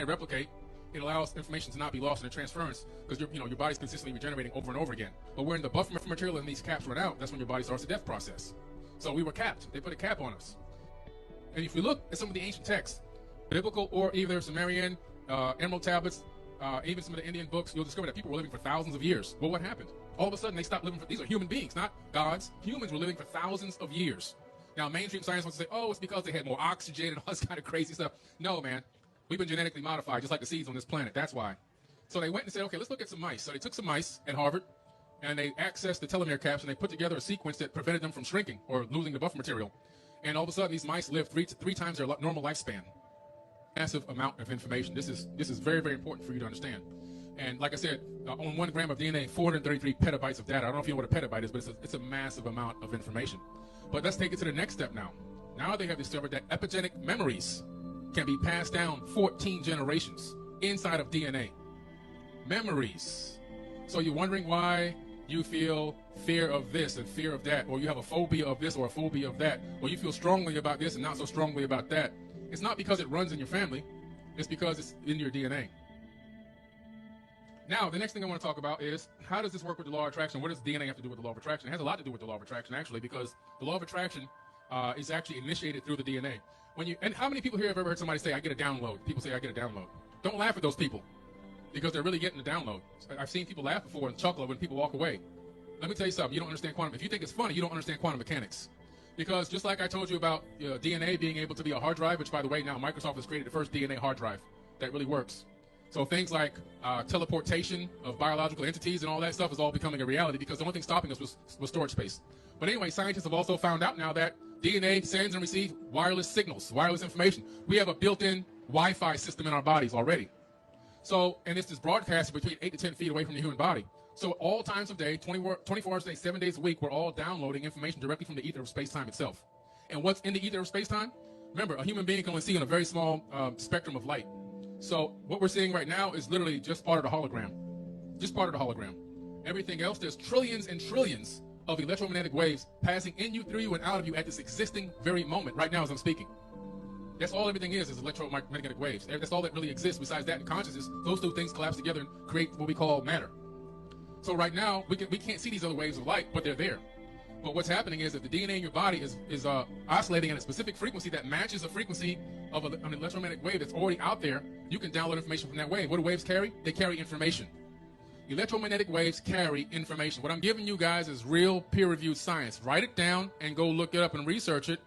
replicate, it allows information to not be lost in the transference because your body's consistently regenerating over and over again. But when the buffer material in these caps run out, that's when your body starts the death process. So we were capped. They put a cap on us. And if you look at some of the ancient texts, biblical or either Sumerian, emerald tablets, even some of the Indian books, you'll discover that people were living for thousands of years. Well, what happened? All of a sudden, they stopped living for, these are human beings, not gods. Humans were living for thousands of years. Now, mainstream science wants to say, oh, it's because they had more oxygen and all this kind of crazy stuff. No, man. We've been genetically modified, just like the seeds on this planet. That's why. So they went and said, okay, let's look at some mice. So they took some mice at Harvard, and they accessed the telomere caps, and they put together a sequence that prevented them from shrinking or losing the buffer material. And all of a sudden, these mice lived three times their normal lifespan. Massive amount of information. This is very, very important for you to understand. And like I said, on 1 gram of DNA, 433 petabytes of data. I don't know if you know what a petabyte is, but it's a massive amount of information. But let's take it to the next step now. Now they have discovered that epigenetic memories can be passed down 14 generations inside of DNA. Memories. So you're wondering why you feel fear of this and fear of that, or you have a phobia of this or a phobia of that, or you feel strongly about this and not so strongly about that. It's not because it runs in your family. It's because it's in your DNA. Now, the next thing I want to talk about is how does this work with the law of attraction? What does DNA have to do with the law of attraction? It has a lot to do with the law of attraction, actually, because the law of attraction is actually initiated through the DNA. And how many people here have ever heard somebody say, I get a download? People say, I get a download. Don't laugh at those people because they're really getting a download. I've seen people laugh before and chuckle when people walk away. Let me tell you something. You don't understand quantum. If you think it's funny, you don't understand quantum mechanics. Because just like I told you about DNA being able to be a hard drive, which, by the way, now Microsoft has created the first DNA hard drive that really works. So things like teleportation of biological entities and all that stuff is all becoming a reality because the only thing stopping us was storage space. But anyway, scientists have also found out now that DNA sends and receives wireless signals, wireless information. We have a built-in Wi-Fi system in our bodies already. So, and it's just broadcasted between 8 to 10 feet away from the human body. So all times of day, 24 hours a day, 7 days a week, we're all downloading information directly from the ether of space-time itself. And what's in the ether of space-time? Remember, a human being can only see in a very small spectrum of light. So what we're seeing right now is literally just part of the hologram. Just part of the hologram. Everything else, there's trillions and trillions of electromagnetic waves passing in you, through you, and out of you at this existing very moment, right now as I'm speaking. That's all everything is electromagnetic waves. That's all that really exists. Besides that and consciousness, those two things collapse together and create what we call matter. So right now, we can't see these other waves of light, but they're there. But what's happening is that the DNA in your body is oscillating at a specific frequency that matches the frequency of an electromagnetic wave that's already out there. You can download information from that wave. What do waves carry? They carry information. Electromagnetic waves carry information. What I'm giving you guys is real peer-reviewed science. Write it down and go look it up and research it.